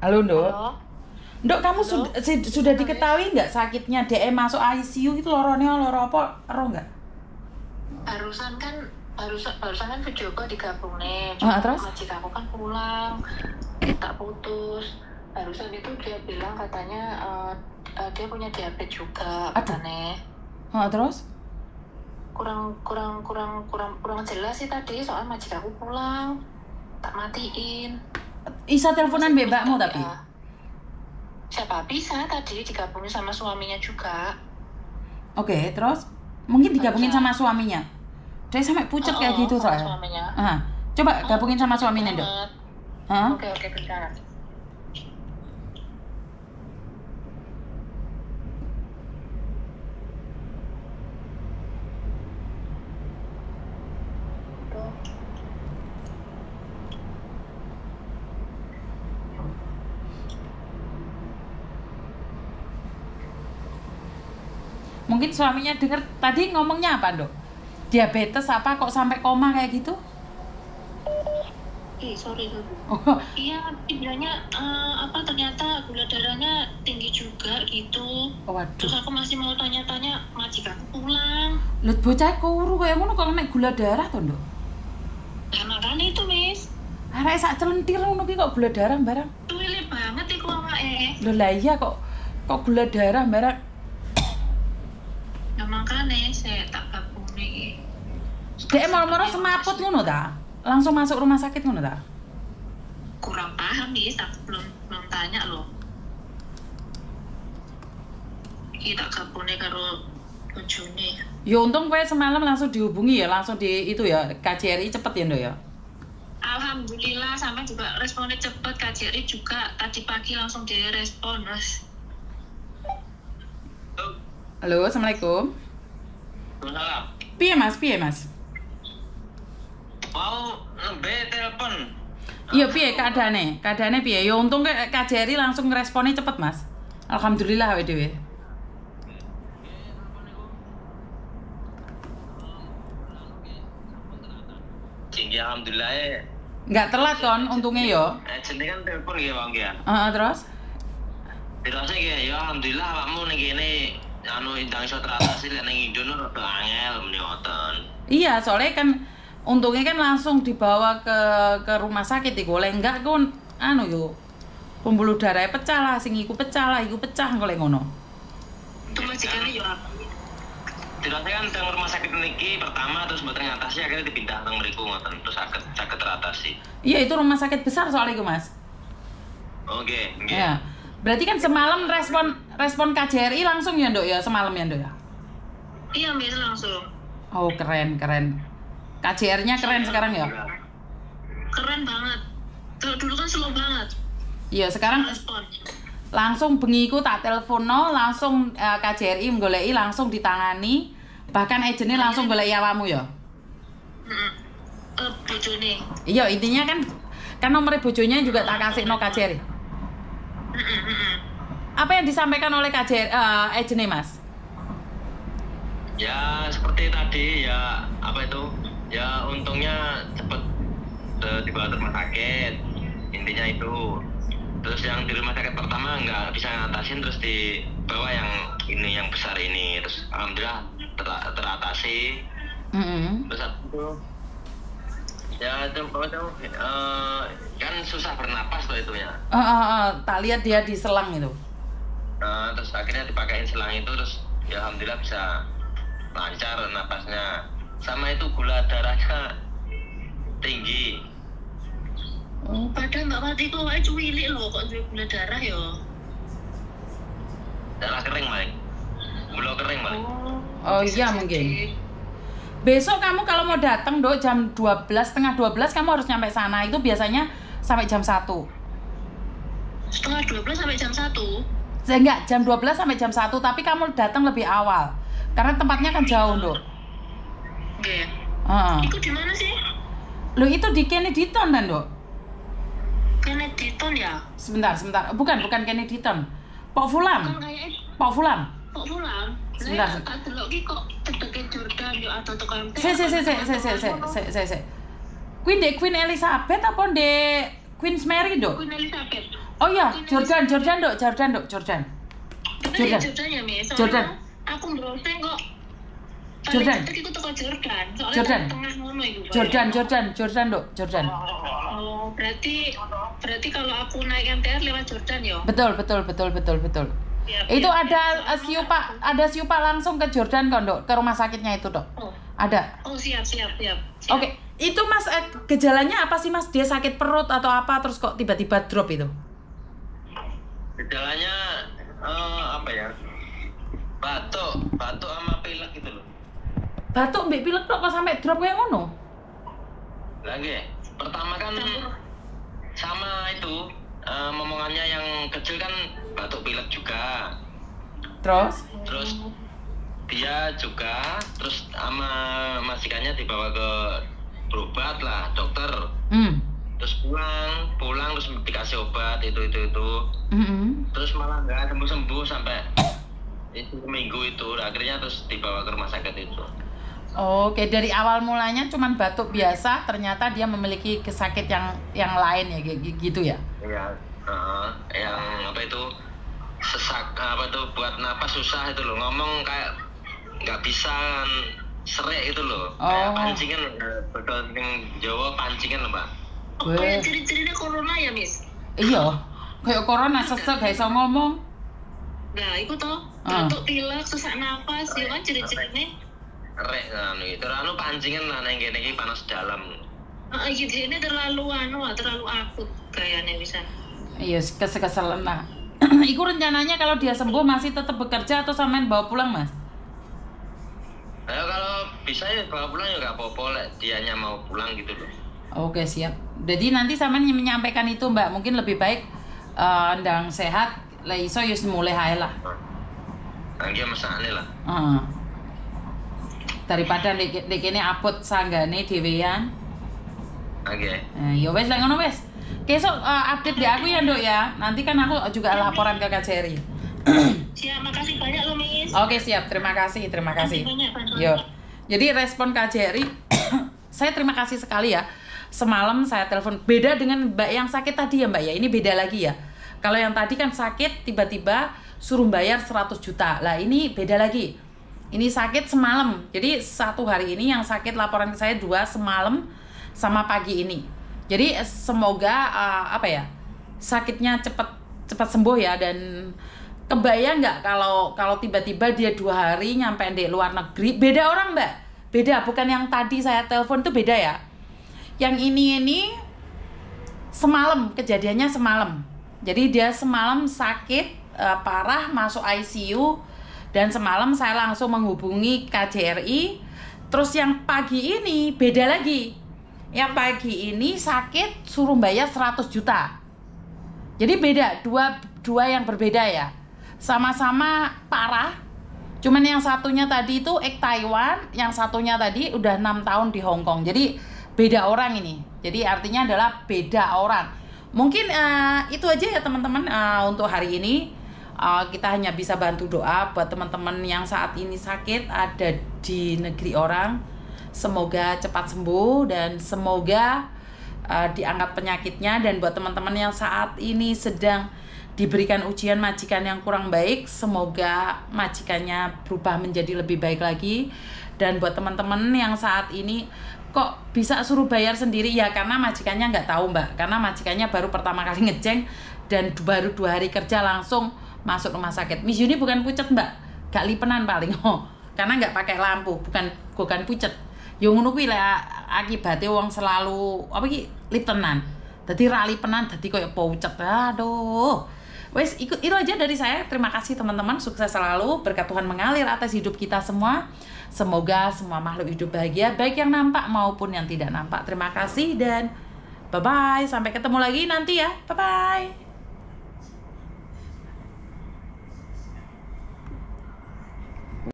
Halo, Nduk. Halo. Nduk, kamu Halo. sudah diketahui nggak sakitnya DM masuk ICU itu loro apa? Ero nggak? Barusan kan video call digabung nih. Terus? Majikan aku kan pulang, tak putus. Barusan itu dia bilang katanya dia punya diabetes juga katanya. Terus? Kurang jelas sih tadi soal majikan aku pulang, tak matiin. Isa teleponan mbakmu tapi. Siapa bisa tadi digabungin sama suaminya juga. Oke, terus mungkin digabungin sama suaminya. Dia sampai pucet kayak gitu soalnya. Suaminya. Coba gabungin sama suaminya, Nduk. Oke, bentar. Mungkin suaminya denger tadi ngomongnya apa, Nduk? Diabetes apa kok sampai koma kayak gitu? Sorry. Iya, bilangnya ternyata gula darahnya tinggi juga gitu. Waduh. Terus aku masih mau tanya-tanya majikanku pulang. Lihat bocah kuru kayak ngono kok naik gula darah to, Nduk? Nah, makanya itu, Miss. Arek sak celentir ngono ki kok gula darah barang. Tuwile banget iku awake. Lho lah iya kok gula darah barang. Nah, makanya saya tak gabung nih. Dek moro-moro semaput ngono ta? Langsung masuk rumah sakit ngono ta? Kurang paham, Miss. Aku belum tanya loh. Iki tak gabung nih karo bojone. Ya untung kowe semalam langsung dihubungi ya, langsung di itu ya, KJRI cepet ya, Nduk ya. Alhamdulillah, sama juga responnya cepet. KJRI juga tadi pagi langsung direspon, Mas. Halo, Assalamualaikum. Salam. Piye Mas? Mau nembe telepon. Iya, piye keadaannya piye? Ya untung KJRI langsung ngeresponnya cepet, Mas. Alhamdulillah awake dhewe. Tinggi alhamdulillah ya. Enggak telat kon untungnya yo. Jenenge kan telepon ya Bang ya. Terus? Terusnya ya alhamdulillah awakmu ning kene indang iso teratasi lek ning Indonesia rada angel meni ngoten. Iya, soalnya kan untungnya kan langsung dibawa ke rumah sakit iku. Oleh enggak kon yo. Pembuluh darahnya pecah lah, sing iku pecah golek ngono. Itu majikannya yo Terusnya kan teng rumah sakit niki pertama terus mboten ngatasi akhirnya dipindah teng mriku ngoten terus saged teratasi. Iya, itu rumah sakit besar soalnya iku, Mas. Oke. Ya. Berarti kan semalam respon KJRI langsung ya, Nduk ya, semalam ya, Nduk ya. Iya, Miss, langsung. Oh, keren. KJR-nya keren sekarang ya? Keren banget. Dulu kan slow banget. Iya, sekarang Respon. langsung bengiku tak telepono, langsung KJRI menggoleki langsung ditangani. Bahkan agennya langsung goleki awakmu ya. Bojone. Iya, intinya kan nomor bojonya juga tak kasih no KJRI. Apa yang disampaikan oleh KJRI agennya, Mas? Ya seperti tadi ya apa itu? Ya untungnya cepet dibawa ke rumah sakit. Intinya itu. Terus yang di rumah sakit pertama nggak bisa ngatasin terus dibawa yang besar ini terus alhamdulillah teratasi. Terus itu ya itu kan susah bernapas tuh itunya. Tak lihat dia di selang itu. Terus akhirnya dipakein selang itu terus ya alhamdulillah bisa lancar napasnya. Sama itu gula darahnya tinggi. Padahal Mbak Mati kok wae cuwilik lho kok duwe gula darah ya. Darah kering, Mike. Gula kering, Mike. Oh iya mungkin. Besok kamu kalau mau datang, Dok, jam 12, setengah 12 kamu harus nyampe sana. Itu biasanya sampai jam 1. Setengah 12 sampai jam 1? Enggak, jam 12 sampai jam 1, tapi kamu datang lebih awal. Karena tempatnya kan jauh, Dok. Oke. Itu di mana sih? Loh, itu di Kennedy-Town kan, Dok? Kennedy-Town ya? Sebentar. Bukan Kennedy-Town. Pok Fulam. Pok Fulam. Sebentar. Tak delok ki kok cedeke Jordan yo atau toko MT. Queen Elizabeth apa Queen's Mary, Dok? Queen Elizabeth. Oh iya, Jordan dok. Jordan ya, Miss. Jordan. Aku browsing kok. Jordan. Paling iku teko Jordan. Soalnya Jordan. tengah ngono iku. Jordan dok, Jordan. Oh, berarti kalau aku naik MTR lewat Jordan ya? Betul. Itu ada siupa langsung ke Jordan kok dok, ke rumah sakitnya itu dok. Oh. Ada. Oh siap. Oke, itu Mas gejalanya apa sih Mas? Dia sakit perut atau apa terus kok tiba-tiba drop itu? Gejalanya apa ya? Batuk sama pilek gitu loh. Batuk mbek pilek kok sampai drop kayak ngono? Lagi, pertama kan sama itu momongannya yang kecil kan batuk pilek juga. Terus Dia juga, terus sama majikannya dibawa ke berobat lah, dokter. Terus pulang terus dikasih obat itu. Terus malah nggak sembuh sampai itu minggu itu. Akhirnya terus dibawa ke rumah sakit itu. Oke, dari awal mulanya cuman batuk biasa, ternyata dia memiliki sakit yang lain ya gitu ya? Iya, yang apa itu sesak apa tuh buat napas susah itu loh, ngomong kayak nggak bisa serik itu loh, kayak pancingan betul yang Jawa pancingan loh Pak. Kayak ciri-cirinya corona ya Miss? Iya, kayak corona sesek gak bisa ngomong. Nah, itu toh batuk pilek, sesak napas, ya kan ciri-cirinya. Rek itu pancingan lah neng kene iki panas dalam. Gitu ini terlalu akut kayaknya bisa. Iya, kesel nah. Iku rencananya kalau dia sembuh masih tetap bekerja atau sampean bawa pulang Mas? Kalau bisa ya bawa pulang ya nggak apa-apa, dianya mau pulang gitu loh. Oke siap. Jadi nanti sampean menyampaikan itu Mbak, mungkin lebih baik ndang sehat, lah iso ya mulai hae lah. Nangge mesane lah. Daripada nek kene apot sanggane dhewean. Oke. Ya wes lah ngono wes. Besok update di aku ya Nduk ya. Nanti kan aku juga laporan ke KJRI. Siap, makasih banyak loh Miss. Oke siap, terima kasih. Yo. Jadi respon KJRI saya terima kasih sekali ya. Semalam saya telepon, beda dengan Mbak yang sakit tadi ya Mbak ya. Ini beda lagi ya. Kalau yang tadi kan sakit tiba-tiba suruh bayar 100 juta. Lah ini beda lagi. Ini sakit semalam. Jadi satu hari ini yang sakit laporan ke saya 2 semalam sama pagi ini. Jadi semoga sakitnya cepat sembuh ya. Dan kebayang nggak kalau tiba-tiba dia 2 hari nyampe di luar negeri. Beda orang Mbak, beda, bukan yang tadi saya telepon tuh beda ya. Yang ini semalam, kejadiannya semalam. Jadi dia semalam sakit parah, masuk ICU. Dan semalam saya langsung menghubungi KJRI. Terus yang pagi ini beda lagi. Yang pagi ini sakit suruh bayar 100 juta. Jadi beda, dua yang berbeda ya. Sama-sama parah. Cuman yang satunya tadi itu Taiwan, yang satunya tadi udah 6 tahun di Hong Kong. Jadi beda orang ini. Jadi artinya adalah beda orang. Mungkin itu aja ya teman-teman untuk hari ini. Kita hanya bisa bantu doa buat teman-teman yang saat ini sakit ada di negeri orang. Semoga cepat sembuh dan semoga diangkat penyakitnya. Dan buat teman-teman yang saat ini sedang diberikan ujian majikan yang kurang baik, semoga majikannya berubah menjadi lebih baik lagi. Dan buat teman-teman yang saat ini kok bisa suruh bayar sendiri, ya karena majikannya nggak tahu Mbak, karena majikannya baru pertama kali ngeceng dan baru 2 hari kerja langsung masuk rumah sakit. Miss Yuni bukan pucet Mbak, gak lipenan paling karena nggak pakai lampu, bukan pucet. Yo ngono kuwi lah akibate wong selalu lipenan. Dadi ra lipenan dadi koyo pucet. Aduh. Wes itu aja dari saya. Terima kasih teman-teman, sukses selalu, berkat Tuhan mengalir atas hidup kita semua. Semoga semua makhluk hidup bahagia, baik yang nampak maupun yang tidak nampak. Terima kasih dan bye-bye. Sampai ketemu lagi nanti ya. Bye-bye.